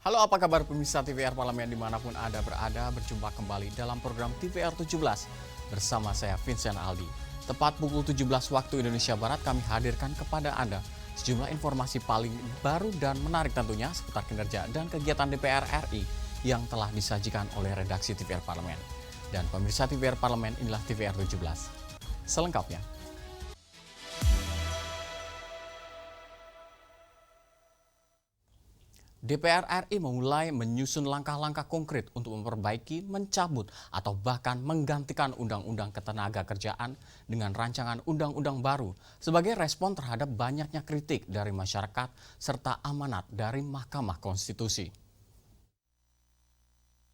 Halo, apa kabar pemirsa TVR Parlemen dimanapun Anda berada, berjumpa kembali dalam program TVR 17 bersama saya Vincent Aldi. Tepat pukul 17 waktu Indonesia Barat kami hadirkan kepada Anda sejumlah informasi paling baru dan menarik tentunya seputar kinerja dan kegiatan DPR RI yang telah disajikan oleh redaksi TVR Parlemen. Dan pemirsa TVR Parlemen, inilah TVR 17. Selengkapnya. DPR RI memulai menyusun langkah-langkah konkret untuk memperbaiki, mencabut, atau bahkan menggantikan Undang-Undang Ketenagakerjaan dengan rancangan undang-undang baru sebagai respon terhadap banyaknya kritik dari masyarakat serta amanat dari Mahkamah Konstitusi.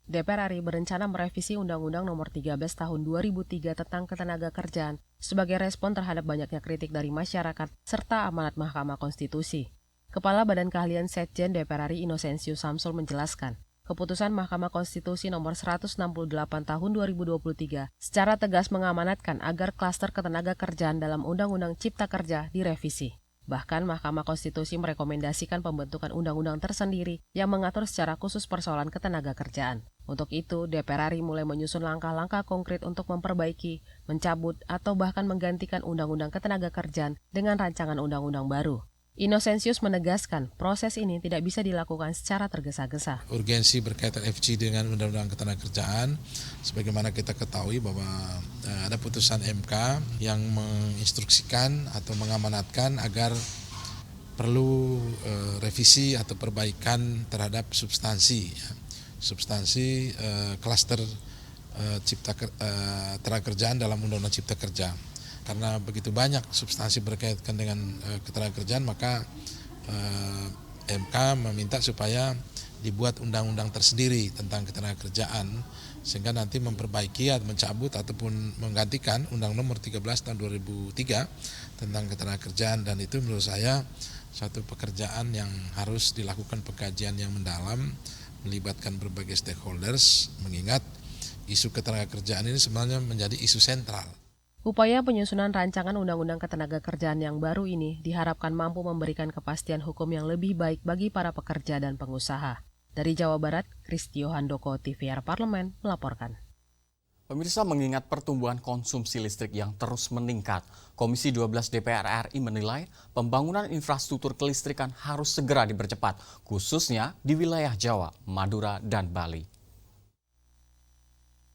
DPR RI berencana merevisi Undang-Undang Nomor 13 Tahun 2003 tentang Ketenagakerjaan sebagai respon terhadap banyaknya kritik dari masyarakat serta amanat Mahkamah Konstitusi. Kepala Badan Keahlian Setjen DPR RI Inosensius Samsul menjelaskan, keputusan Mahkamah Konstitusi Nomor 168 Tahun 2023 secara tegas mengamanatkan agar klaster ketenagakerjaan dalam Undang-Undang Cipta Kerja direvisi. Bahkan Mahkamah Konstitusi merekomendasikan pembentukan undang-undang tersendiri yang mengatur secara khusus persoalan ketenagakerjaan. Untuk itu, DPR RI mulai menyusun langkah-langkah konkret untuk memperbaiki, mencabut, atau bahkan menggantikan Undang-Undang Ketenagakerjaan dengan rancangan undang-undang baru. Inosensius menegaskan proses ini tidak bisa dilakukan secara tergesa-gesa. Urgensi berkaitan FG dengan Undang-Undang Ketenagakerjaan, sebagaimana kita ketahui bahwa ada putusan MK yang menginstruksikan atau mengamanatkan agar perlu revisi atau perbaikan terhadap substansi klaster ketenagakerjaan dalam Undang-Undang Cipta Kerja. Karena begitu banyak substansi berkaitan dengan ketenagakerjaan, maka MK meminta supaya dibuat undang-undang tersendiri tentang ketenagakerjaan sehingga nanti memperbaiki atau mencabut ataupun menggantikan Undang Nomor 13 tahun 2003 tentang ketenagakerjaan, dan itu menurut saya satu pekerjaan yang harus dilakukan pengkajian yang mendalam, melibatkan berbagai stakeholders, mengingat isu ketenagakerjaan ini sebenarnya menjadi isu sentral. Upaya penyusunan rancangan Undang-Undang Ketenagakerjaan yang baru ini diharapkan mampu memberikan kepastian hukum yang lebih baik bagi para pekerja dan pengusaha. Dari Jawa Barat, Kristio Handoko, TVR Parlemen, melaporkan. Pemirsa, mengingat pertumbuhan konsumsi listrik yang terus meningkat, Komisi 12 DPR RI menilai pembangunan infrastruktur kelistrikan harus segera dipercepat, khususnya di wilayah Jawa, Madura, dan Bali.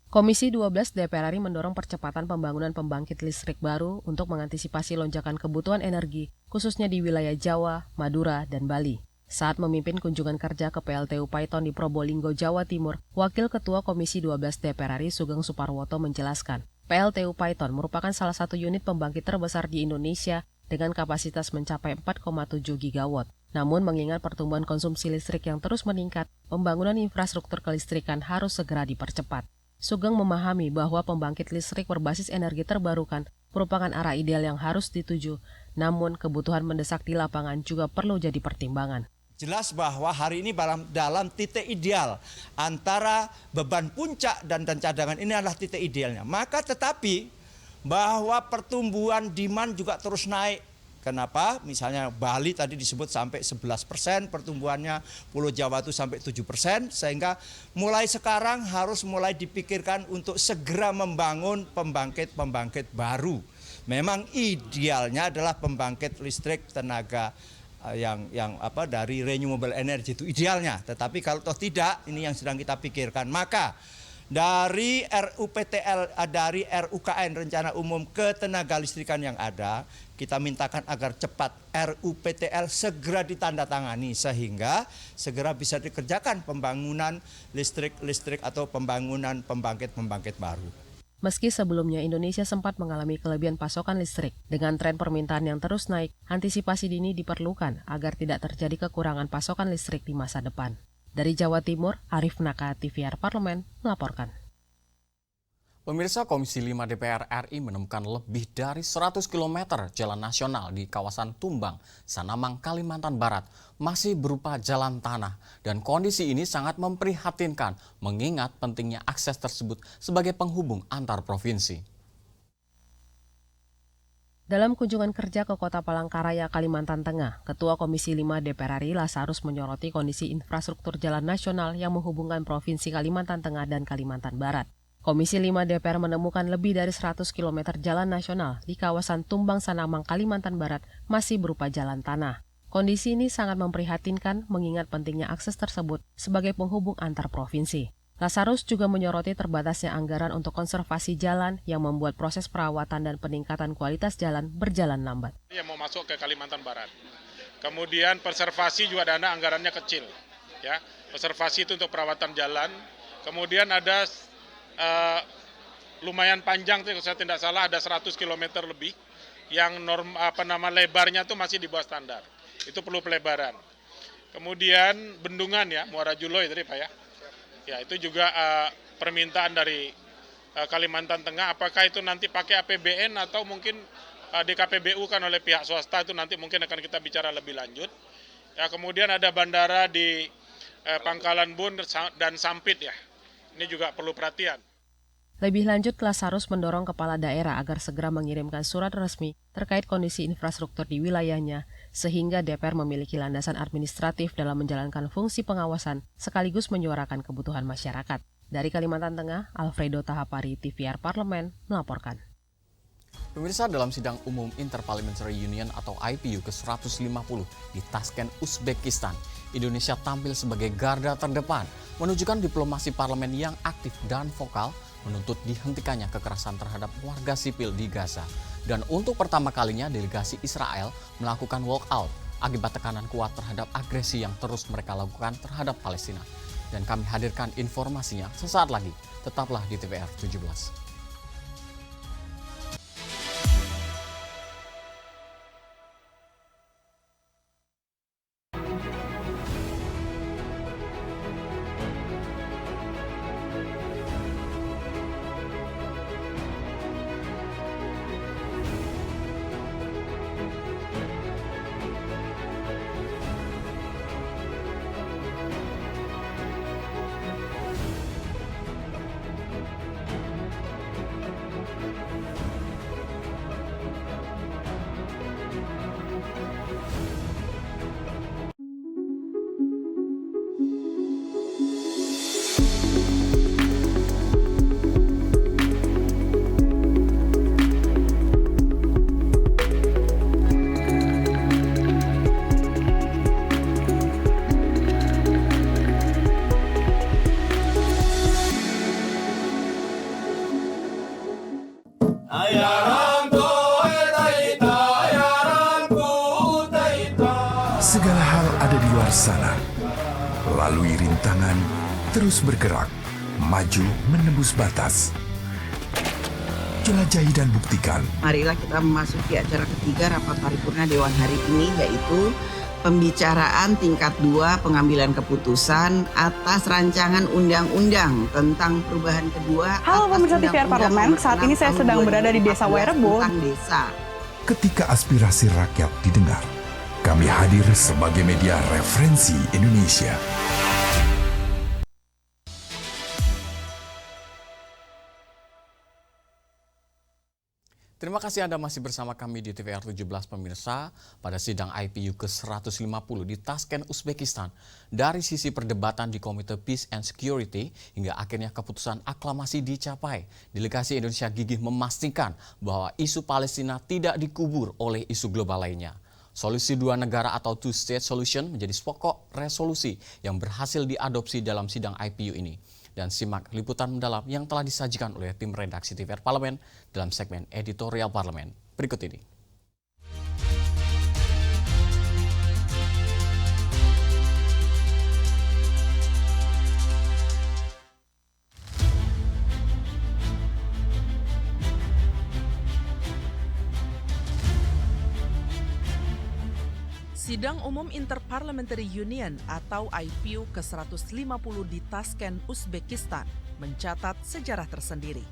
Komisi 12 DPR RI mendorong percepatan pembangunan pembangkit listrik baru untuk mengantisipasi lonjakan kebutuhan energi, khususnya di wilayah Jawa, Madura, dan Bali. Saat memimpin kunjungan kerja ke PLTU Paiton di Probolinggo, Jawa Timur, Wakil Ketua Komisi 12 DPR RI Sugeng Suparwoto menjelaskan, PLTU Paiton merupakan salah satu unit pembangkit terbesar di Indonesia dengan kapasitas mencapai 4,7 gigawatt. Namun mengingat pertumbuhan konsumsi listrik yang terus meningkat, pembangunan infrastruktur kelistrikan harus segera dipercepat. Sugeng memahami bahwa pembangkit listrik berbasis energi terbarukan merupakan arah ideal yang harus dituju, namun kebutuhan mendesak di lapangan juga perlu jadi pertimbangan. Jelas bahwa hari ini dalam titik ideal antara beban puncak dan cadangan ini adalah titik idealnya. Maka tetapi bahwa pertumbuhan demand juga terus naik. Kenapa? Misalnya Bali tadi disebut sampai 11% pertumbuhannya, Pulau Jawa itu sampai 7%, sehingga mulai sekarang harus mulai dipikirkan untuk segera membangun pembangkit-pembangkit baru. Memang idealnya adalah pembangkit listrik tenaga dari renewable energy itu idealnya. Tetapi kalau toh tidak, ini yang sedang kita pikirkan. Maka dari dari RUKN Rencana Umum Ketenagalistrikan yang ada, kita mintakan agar cepat RUPTL segera ditandatangani sehingga segera bisa dikerjakan pembangunan listrik atau pembangunan pembangkit baru. Meski sebelumnya Indonesia sempat mengalami kelebihan pasokan listrik, dengan tren permintaan yang terus naik, antisipasi dini diperlukan agar tidak terjadi kekurangan pasokan listrik di masa depan. Dari Jawa Timur, Arif Naka, TVR Parlemen, melaporkan. Pemirsa, Komisi 5 DPR RI menemukan lebih dari 100 km jalan nasional di kawasan Tumbang, Sanamang, Kalimantan Barat masih berupa jalan tanah. Dan kondisi ini sangat memprihatinkan mengingat pentingnya akses tersebut sebagai penghubung antar provinsi. Dalam kunjungan kerja ke Kota Palangkaraya, Kalimantan Tengah, Ketua Komisi 5 DPR RI Lazarus menyoroti kondisi infrastruktur jalan nasional yang menghubungkan Provinsi Kalimantan Tengah dan Kalimantan Barat. Komisi 5 DPR menemukan lebih dari 100 km jalan nasional di kawasan Tumbang Sanamang, Kalimantan Barat masih berupa jalan tanah. Kondisi ini sangat memprihatinkan mengingat pentingnya akses tersebut sebagai penghubung antar provinsi. Lazarus juga menyoroti terbatasnya anggaran untuk konservasi jalan yang membuat proses perawatan dan peningkatan kualitas jalan berjalan lambat. Yang mau masuk ke Kalimantan Barat. Kemudian konservasi juga dana anggarannya kecil. Ya, konservasi itu untuk perawatan jalan. Kemudian ada lumayan panjang, kalau saya tidak salah ada 100 km lebih yang lebarnya itu masih di bawah standar. Itu perlu pelebaran. Kemudian bendungan ya, Muara Juloi tadi Pak ya. Ya, itu juga permintaan dari Kalimantan Tengah, apakah itu nanti pakai APBN atau mungkin DKPBU kan oleh pihak swasta, itu nanti mungkin akan kita bicara lebih lanjut. Ya, kemudian ada bandara di Pangkalan Bun dan Sampit ya, ini juga perlu perhatian. Lebih lanjut, Lazarus mendorong kepala daerah agar segera mengirimkan surat resmi terkait kondisi infrastruktur di wilayahnya, sehingga DPR memiliki landasan administratif dalam menjalankan fungsi pengawasan sekaligus menyuarakan kebutuhan masyarakat. Dari Kalimantan Tengah, Alfredo Tahapari, TVR Parlemen, melaporkan. Pemirsa, dalam sidang umum Interparliamentary Union atau IPU ke-150 di Tashkent, Uzbekistan, Indonesia tampil sebagai garda terdepan, menunjukkan diplomasi parlemen yang aktif dan vokal menuntut dihentikannya kekerasan terhadap warga sipil di Gaza. Dan untuk pertama kalinya delegasi Israel melakukan walkout akibat tekanan kuat terhadap agresi yang terus mereka lakukan terhadap Palestina. Dan kami hadirkan informasinya sesaat lagi. Tetaplah di TVR 17. Segala hal ada di luar sana. Lalui rintangan, terus bergerak, maju menembus batas. Jelajahi dan buktikan. Marilah kita memasuki acara ketiga rapat paripurna Dewan hari ini, yaitu pembicaraan tingkat 2 pengambilan keputusan atas rancangan undang-undang tentang perubahan kedua. Halo pemirsa TVR Parlemen, saat ini saya sedang berada di Desa Wairebo. Ketika aspirasi rakyat didengar, kami hadir sebagai media referensi Indonesia. Terima kasih Anda masih bersama kami di TVR 17 pemirsa. Pada sidang IPU ke-150 di Tashkent, Uzbekistan, dari sisi perdebatan di Komite Peace and Security hingga akhirnya keputusan aklamasi dicapai, delegasi Indonesia gigih memastikan bahwa isu Palestina tidak dikubur oleh isu global lainnya. Solusi dua negara atau two-state solution menjadi pokok resolusi yang berhasil diadopsi dalam sidang IPU ini. Dan simak liputan mendalam yang telah disajikan oleh tim redaksi TVR Parlemen dalam segmen editorial Parlemen berikut ini. Sidang Umum Interparliamentary Union atau IPU ke-150 di Tashkent, Uzbekistan mencatat sejarah tersendiri.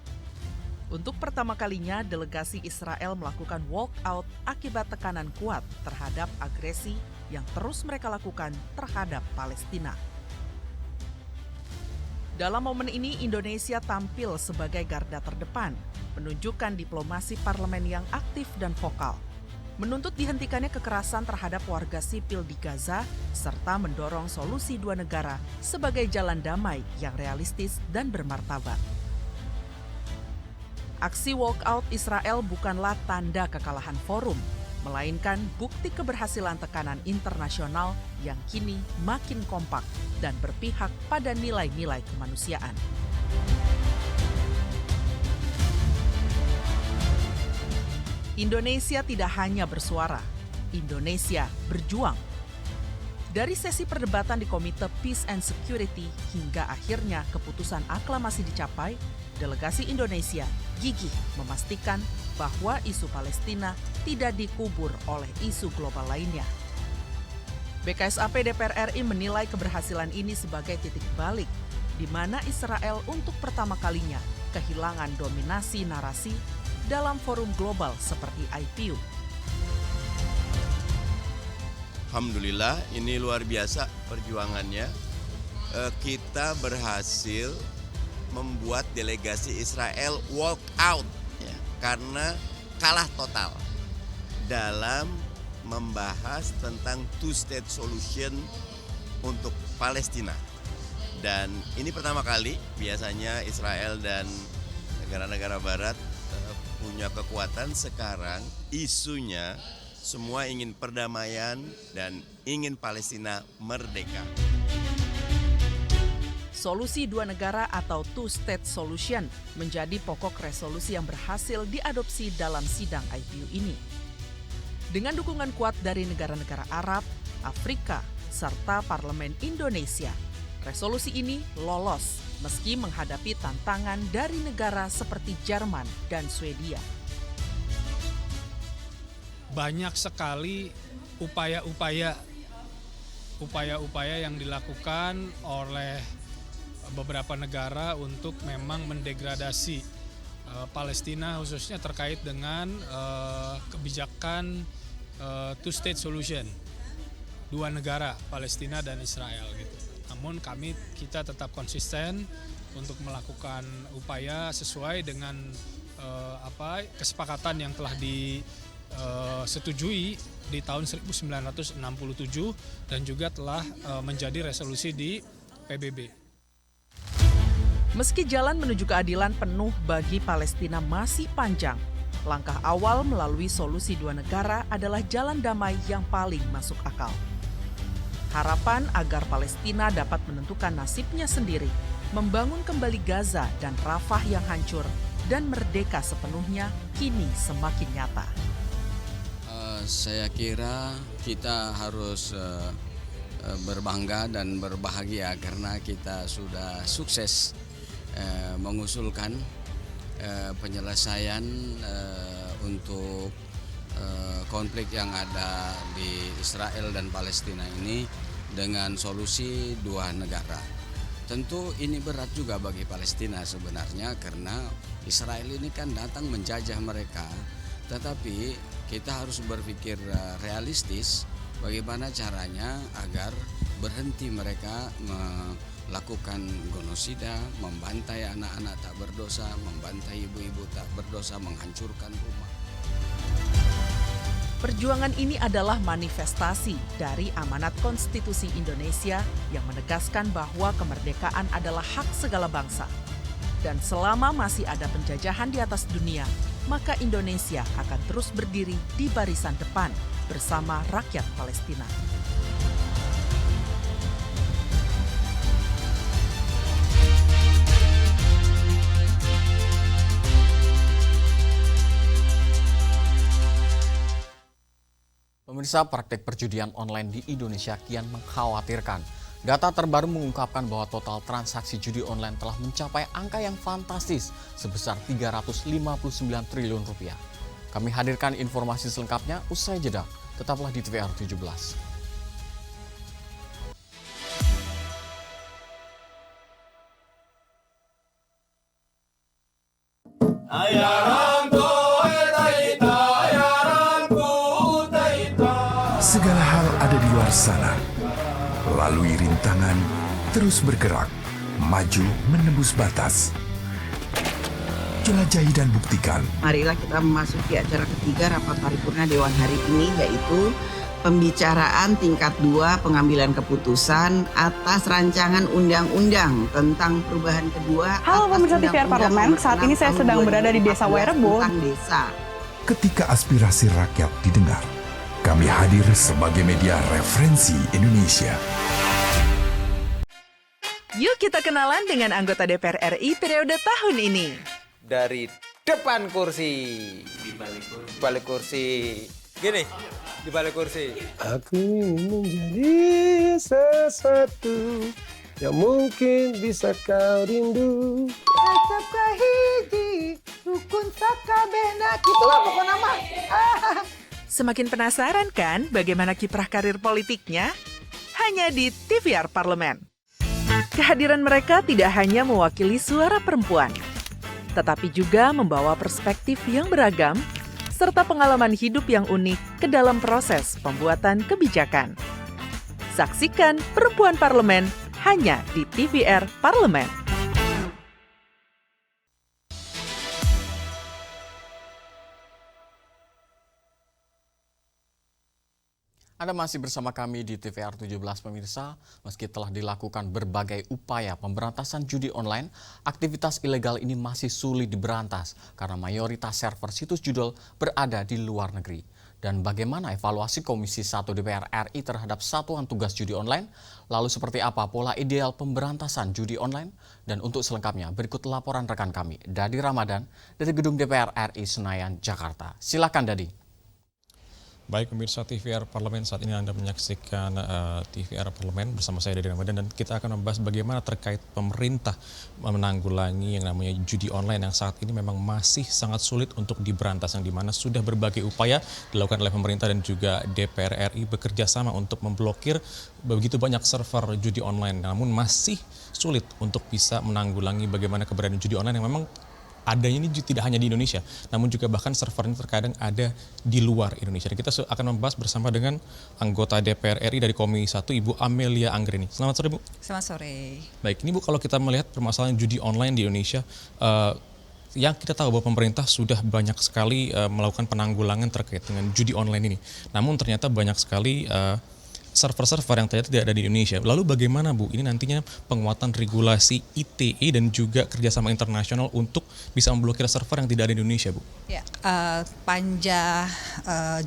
Untuk pertama kalinya, delegasi Israel melakukan walkout akibat tekanan kuat terhadap agresi yang terus mereka lakukan terhadap Palestina. Dalam momen ini, Indonesia tampil sebagai garda terdepan, menunjukkan diplomasi parlemen yang aktif dan vokal, menuntut dihentikannya kekerasan terhadap warga sipil di Gaza, serta mendorong solusi dua negara sebagai jalan damai yang realistis dan bermartabat. Aksi walkout Israel bukanlah tanda kekalahan forum, melainkan bukti keberhasilan tekanan internasional yang kini makin kompak dan berpihak pada nilai-nilai kemanusiaan. Indonesia tidak hanya bersuara, Indonesia berjuang. Dari sesi perdebatan di Komite Peace and Security hingga akhirnya keputusan aklamasi dicapai, delegasi Indonesia gigih memastikan bahwa isu Palestina tidak dikubur oleh isu global lainnya. BKSAP DPR RI menilai keberhasilan ini sebagai titik balik, di mana Israel untuk pertama kalinya kehilangan dominasi narasi dalam forum global seperti IPU. Alhamdulillah, ini luar biasa perjuangannya. Kita berhasil membuat delegasi Israel walk out ya, karena kalah total dalam membahas tentang two-state solution untuk Palestina. Dan ini pertama kali, biasanya Israel dan negara-negara barat punya kekuatan, sekarang isunya semua ingin perdamaian dan ingin Palestina merdeka. Solusi dua negara atau two-state solution menjadi pokok resolusi yang berhasil diadopsi dalam sidang IPU ini. Dengan dukungan kuat dari negara-negara Arab, Afrika, serta Parlemen Indonesia, resolusi ini lolos meski menghadapi tantangan dari negara seperti Jerman dan Swedia. Banyak sekali upaya-upaya yang dilakukan oleh beberapa negara untuk memang mendegradasi Palestina, khususnya terkait dengan kebijakan two-state solution, dua negara, Palestina dan Israel gitu. Namun kita tetap konsisten untuk melakukan upaya sesuai dengan kesepakatan yang telah disetujui di tahun 1967 dan juga telah menjadi resolusi di PBB. Meski jalan menuju keadilan penuh bagi Palestina masih panjang, langkah awal melalui solusi dua negara adalah jalan damai yang paling masuk akal. Harapan agar Palestina dapat menentukan nasibnya sendiri, membangun kembali Gaza dan Rafah yang hancur, dan merdeka sepenuhnya kini semakin nyata. Saya kira kita harus berbangga dan berbahagia karena kita sudah sukses mengusulkan penyelesaian untuk konflik yang ada di Israel dan Palestina ini dengan solusi dua negara. Tentu ini berat juga bagi Palestina sebenarnya karena Israel ini kan datang menjajah mereka, tetapi kita harus berpikir realistis bagaimana caranya agar berhenti mereka melakukan genosida, membantai anak-anak tak berdosa, membantai ibu-ibu tak berdosa, menghancurkan rumah. Perjuangan ini adalah manifestasi dari amanat konstitusi Indonesia yang menegaskan bahwa kemerdekaan adalah hak segala bangsa. Dan selama masih ada penjajahan di atas dunia, maka Indonesia akan terus berdiri di barisan depan bersama rakyat Palestina. Pemirsa, praktik perjudian online di Indonesia kian mengkhawatirkan. Data terbaru mengungkapkan bahwa total transaksi judi online telah mencapai angka yang fantastis sebesar 359 triliun rupiah. Kami hadirkan informasi selengkapnya usai jeda. Tetaplah di TVR 17. Segala hal ada di luar sana. Lalui rintangan, terus bergerak, maju menembus batas. Jelajahi dan buktikan. Marilah kita memasuki acara ketiga rapat paripurna Dewan hari ini, yaitu pembicaraan tingkat 2 pengambilan keputusan atas rancangan undang-undang tentang perubahan kedua. Halo pemirsa TVR Parlemen, saat ini saya sedang berada di Desa Werebo. Ketika aspirasi rakyat didengar, kami hadir sebagai media referensi Indonesia. Yuk kita kenalan dengan anggota DPR RI periode tahun ini. Dari depan kursi, di balik kursi, gini. Di balik kursi. Aku ingin menjadi sesuatu yang mungkin bisa kau rindu. Acap kahiji, rukun sakabehna, gitulah pokok nama. Semakin penasaran kan bagaimana kiprah karir politiknya? Hanya di TVR Parlemen. Kehadiran mereka tidak hanya mewakili suara perempuan, tetapi juga membawa perspektif yang beragam serta pengalaman hidup yang unik ke dalam proses pembuatan kebijakan. Saksikan Perempuan Parlemen hanya di TVR Parlemen. Anda masih bersama kami di TVR 17 pemirsa. Meski telah dilakukan berbagai upaya pemberantasan judi online, aktivitas ilegal ini masih sulit diberantas karena mayoritas server situs judul berada di luar negeri. Dan bagaimana evaluasi Komisi 1 DPR RI terhadap satuan tugas judi online? Lalu seperti apa pola ideal pemberantasan judi online? Dan untuk selengkapnya berikut laporan rekan kami, Dadi Ramadan dari Gedung DPR RI Senayan, Jakarta. Silakan Dadi. Baik pemirsa TVR Parlemen, saat ini Anda menyaksikan TVR Parlemen bersama saya Dadi Ramadan, dan kita akan membahas bagaimana terkait pemerintah menanggulangi yang namanya judi online yang saat ini memang masih sangat sulit untuk diberantas, yang dimana sudah berbagai upaya dilakukan oleh pemerintah dan juga DPR RI bekerja sama untuk memblokir begitu banyak server judi online, namun masih sulit untuk bisa menanggulangi bagaimana keberadaan judi online yang memang adanya ini tidak hanya di Indonesia, namun juga bahkan servernya terkadang ada di luar Indonesia. Dan kita akan membahas bersama dengan anggota DPR RI dari Komisi 1, Ibu Amelia Anggreni. Selamat sore, Bu. Selamat sore. Baik, ini Bu, kalau kita melihat permasalahan judi online di Indonesia, yang kita tahu bahwa pemerintah sudah banyak sekali melakukan penanggulangan terkait dengan judi online ini. Namun ternyata banyak sekali server-server yang ternyata tidak ada di Indonesia. Lalu bagaimana Bu, ini nantinya penguatan regulasi ITE dan juga kerjasama internasional untuk bisa memblokir server yang tidak ada di Indonesia, Bu? Ya, panja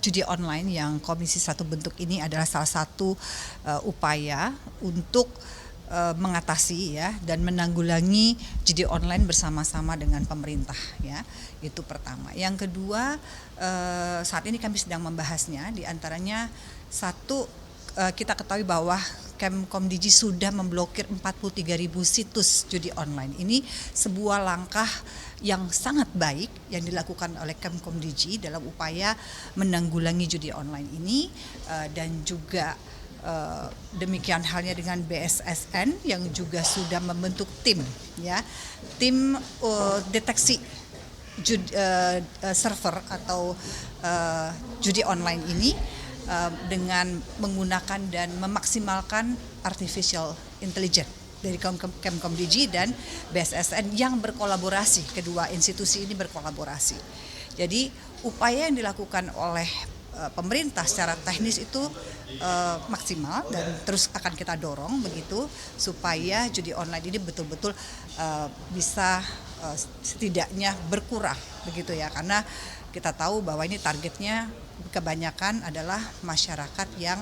judi online yang Komisi 1 bentuk ini adalah salah satu upaya untuk mengatasi ya dan menanggulangi judi online bersama-sama dengan pemerintah ya. Itu pertama. Yang kedua, saat ini kami sedang membahasnya, diantaranya satu, kita ketahui bahwa Kemkomdigi sudah memblokir 43.000 situs judi online. Ini sebuah langkah yang sangat baik yang dilakukan oleh Kemkomdigi dalam upaya menanggulangi judi online ini, dan juga demikian halnya dengan BSSN yang juga sudah membentuk tim ya, tim deteksi server atau judi online ini dengan menggunakan dan memaksimalkan artificial intelligence dari Kemkomdigi dan BSSN yang berkolaborasi, kedua institusi ini berkolaborasi. Jadi upaya yang dilakukan oleh pemerintah secara teknis itu maksimal dan terus akan kita dorong begitu supaya judi online ini betul-betul bisa setidaknya berkurang begitu ya, karena kita tahu bahwa ini targetnya kebanyakan adalah masyarakat yang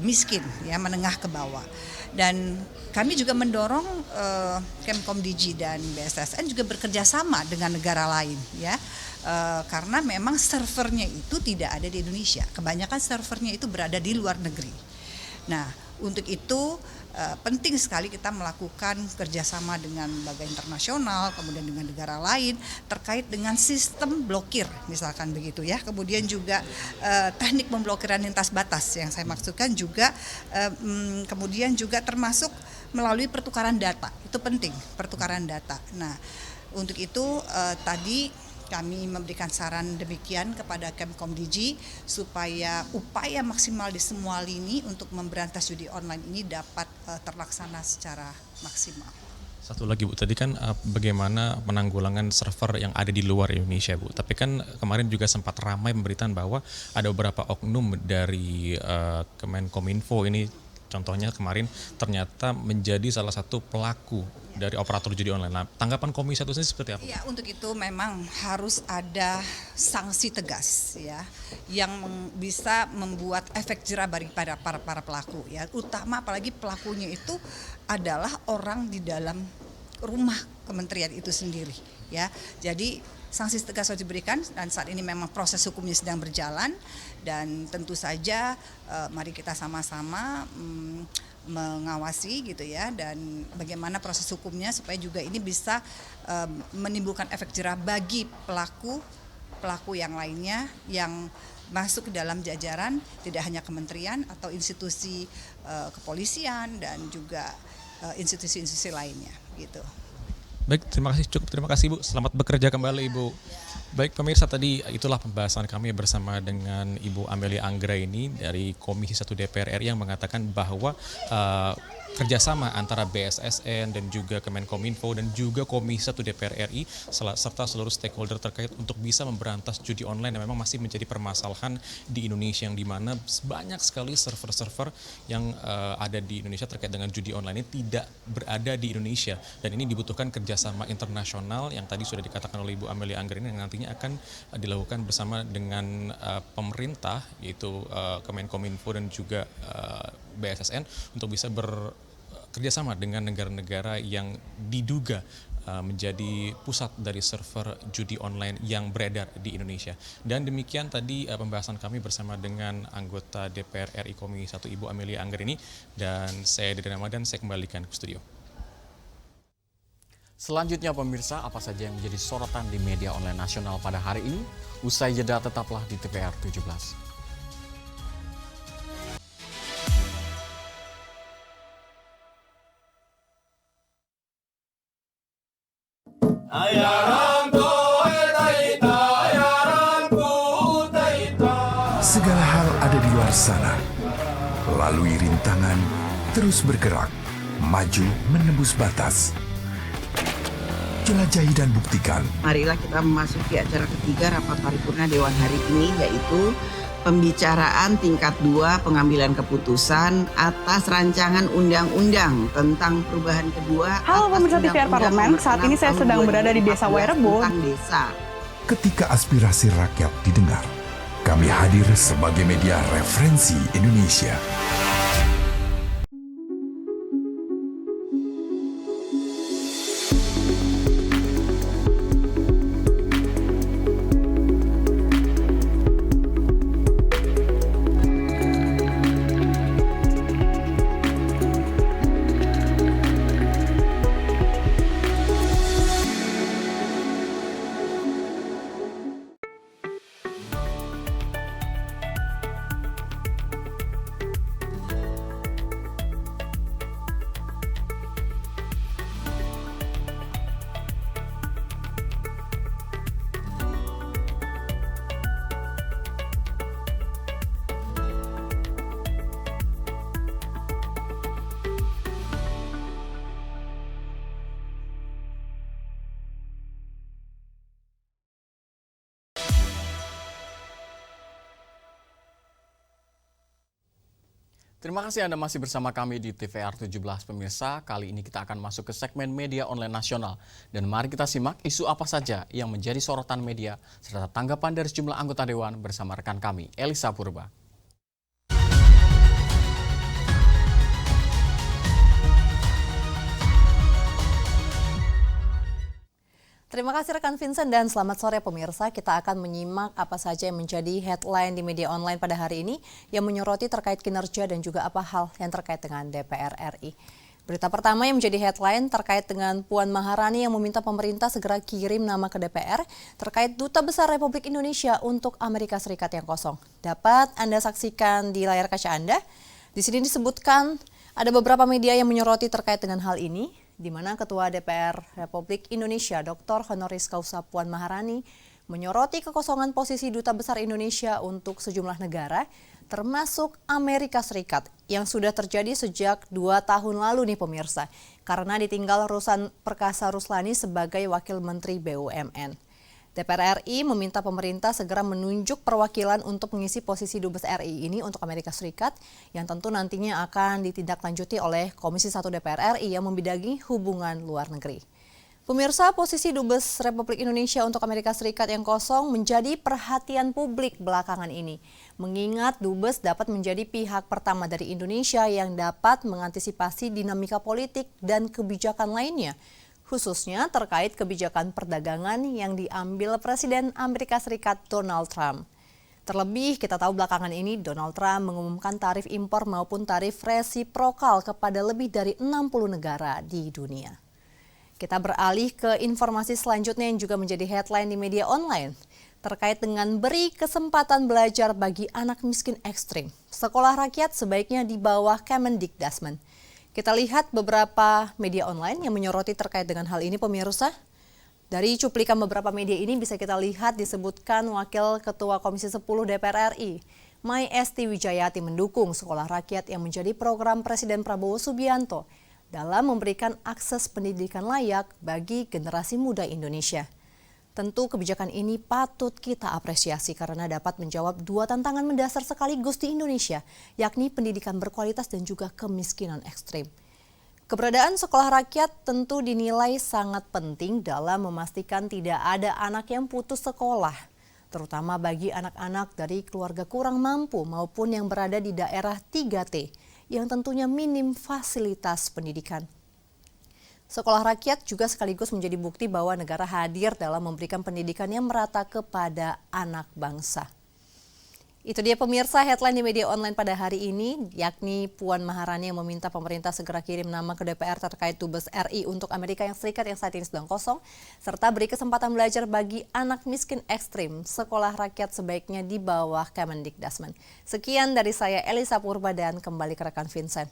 miskin ya, menengah ke bawah. Dan kami juga mendorong Kemkomdigi dan BSSN juga bekerja sama dengan negara lain ya. Karena memang servernya itu tidak ada di Indonesia. Kebanyakan servernya itu berada di luar negeri. Nah, untuk itu penting sekali kita melakukan kerjasama dengan lembaga internasional, kemudian dengan negara lain terkait dengan sistem blokir, misalkan begitu ya. Kemudian juga teknik pemblokiran lintas batas yang saya maksudkan juga, kemudian juga termasuk melalui pertukaran data. Itu penting, pertukaran data. Nah, untuk itu tadi kami memberikan saran demikian kepada Kemkomdigi supaya upaya maksimal di semua lini untuk memberantas judi online ini dapat terlaksana secara maksimal. Satu lagi Bu, tadi kan bagaimana penanggulangan server yang ada di luar Indonesia Bu. Tapi kan kemarin juga sempat ramai pemberitaan bahwa ada beberapa oknum dari Kemenkominfo ini, contohnya kemarin ternyata menjadi salah satu pelaku dari operator judi online. Nah, tanggapan Komisi 1 sendiri seperti apa? Ya, untuk itu memang harus ada sanksi tegas ya yang bisa membuat efek jerah bagi para pelaku ya. Utama apalagi pelakunya itu adalah orang di dalam rumah kementerian itu sendiri ya. Jadi sanksi tegas harus diberikan dan saat ini memang proses hukumnya sedang berjalan dan tentu saja mari kita sama-sama mengawasi gitu ya dan bagaimana proses hukumnya supaya juga ini bisa menimbulkan efek jerah bagi pelaku yang lainnya yang masuk ke dalam jajaran tidak hanya kementerian atau institusi kepolisian dan juga institusi-institusi lainnya gitu. Baik, terima kasih Bu. Selamat bekerja kembali Ibu. Baik pemirsa, tadi itulah pembahasan kami bersama dengan Ibu Amelia Anggraini dari Komisi 1 DPR RI yang mengatakan bahwa kerjasama antara BSSN dan juga Kemenkominfo dan juga Komisi 1 DPR RI serta seluruh stakeholder terkait untuk bisa memberantas judi online yang memang masih menjadi permasalahan di Indonesia, yang dimana banyak sekali server-server yang ada di Indonesia terkait dengan judi online ini tidak berada di Indonesia, dan ini dibutuhkan kerjasama internasional yang tadi sudah dikatakan oleh Ibu Amelia Anggraini yang nantinya akan dilakukan bersama dengan pemerintah yaitu Kemenkominfo dan juga BSSN untuk bisa bekerjasama dengan negara-negara yang diduga menjadi pusat dari server judi online yang beredar di Indonesia. Dan demikian tadi pembahasan kami bersama dengan anggota DPR RI Komisi 1 Ibu Amelia Anggraini, dan saya Deden Ramadan, saya kembalikan ke studio. Selanjutnya pemirsa, apa saja yang menjadi sorotan di media online nasional pada hari ini? Usai jeda tetaplah di TVR 17. Segala hal ada di luar sana. Lalui rintangan, terus bergerak, maju menembus batas. Jelajahi dan buktikan. Marilah kita memasuki acara ketiga rapat paripurna Dewan hari ini, yaitu pembicaraan tingkat 2 pengambilan keputusan atas rancangan undang-undang tentang perubahan kedua. Halo pemirsa TVR Parlemen, saat ini saya sedang berada di Desa Wairebo. Ketika aspirasi rakyat didengar, kami hadir sebagai media referensi Indonesia. Terima kasih Anda masih bersama kami di TVR 17 pemirsa. Kali ini kita akan masuk ke segmen media online nasional. Dan mari kita simak isu apa saja yang menjadi sorotan media serta tanggapan dari sejumlah anggota Dewan bersama rekan kami, Elisa Purba. Terima kasih rekan Vincent dan selamat sore pemirsa. Kita akan menyimak apa saja yang menjadi headline di media online pada hari ini yang menyoroti terkait kinerja dan juga apa hal yang terkait dengan DPR RI. Berita pertama yang menjadi headline terkait dengan Puan Maharani yang meminta pemerintah segera kirim nama ke DPR terkait Duta Besar Republik Indonesia untuk Amerika Serikat yang kosong. Dapat Anda saksikan di layar kaca Anda. Di sini disebutkan ada beberapa media yang menyoroti terkait dengan hal ini, di mana Ketua DPR Republik Indonesia Dr. Honoris Causa Puan Maharani menyoroti kekosongan posisi Duta Besar Indonesia untuk sejumlah negara termasuk Amerika Serikat yang sudah terjadi sejak 2 tahun lalu nih pemirsa, karena ditinggal Ruslan Perkasa Ruslani sebagai Wakil Menteri BUMN. DPR RI meminta pemerintah segera menunjuk perwakilan untuk mengisi posisi Dubes RI ini untuk Amerika Serikat yang tentu nantinya akan ditindaklanjuti oleh Komisi 1 DPR RI yang membidangi hubungan luar negeri. Pemirsa, posisi Dubes Republik Indonesia untuk Amerika Serikat yang kosong menjadi perhatian publik belakangan ini. Mengingat Dubes dapat menjadi pihak pertama dari Indonesia yang dapat mengantisipasi dinamika politik dan kebijakan lainnya, khususnya terkait kebijakan perdagangan yang diambil Presiden Amerika Serikat Donald Trump. Terlebih, kita tahu belakangan ini Donald Trump mengumumkan tarif impor maupun tarif resiprokal kepada lebih dari 60 negara di dunia. Kita beralih ke informasi selanjutnya yang juga menjadi headline di media online. Terkait dengan beri kesempatan belajar bagi anak miskin ekstrim. Sekolah rakyat sebaiknya di bawah Kemendikbud. Kita lihat beberapa media online yang menyoroti terkait dengan hal ini pemirsa. Dari cuplikan beberapa media ini bisa kita lihat disebutkan Wakil Ketua Komisi 10 DPR RI, Mai Esti Wijayati mendukung sekolah rakyat yang menjadi program Presiden Prabowo Subianto dalam memberikan akses pendidikan layak bagi generasi muda Indonesia. Tentu kebijakan ini patut kita apresiasi karena dapat menjawab 2 tantangan mendasar sekaligus di Indonesia, yakni pendidikan berkualitas dan juga kemiskinan ekstrim. Keberadaan sekolah rakyat tentu dinilai sangat penting dalam memastikan tidak ada anak yang putus sekolah, terutama bagi anak-anak dari keluarga kurang mampu maupun yang berada di daerah 3T, yang tentunya minim fasilitas pendidikan. Sekolah rakyat juga sekaligus menjadi bukti bahwa negara hadir dalam memberikan pendidikan yang merata kepada anak bangsa. Itu dia pemirsa headline di media online pada hari ini, yakni Puan Maharani yang meminta pemerintah segera kirim nama ke DPR terkait Dubes RI untuk Amerika Serikat yang saat ini sedang kosong, serta beri kesempatan belajar bagi anak miskin ekstrim. Sekolah rakyat sebaiknya di bawah Kemendikbud. Sekian dari saya Elisa Purba dan kembali ke rekan Vincent.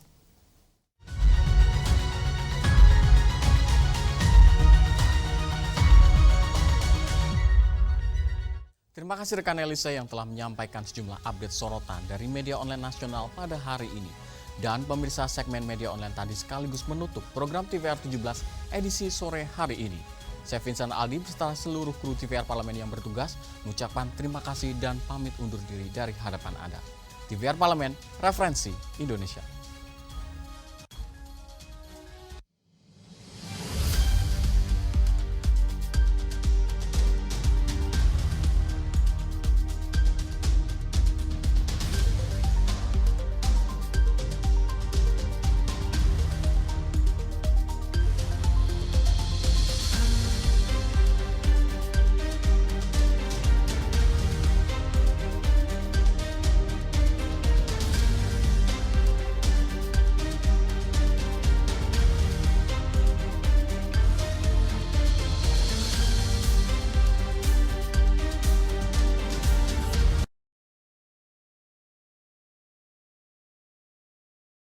Terima kasih rekan Elisa yang telah menyampaikan sejumlah update sorotan dari media online nasional pada hari ini. Dan pemirsa, segmen media online tadi sekaligus menutup program TVR 17 edisi sore hari ini. Saya Vincent Aldi beserta seluruh kru TVR Parlemen yang bertugas mengucapkan terima kasih dan pamit undur diri dari hadapan Anda. TVR Parlemen, referensi Indonesia.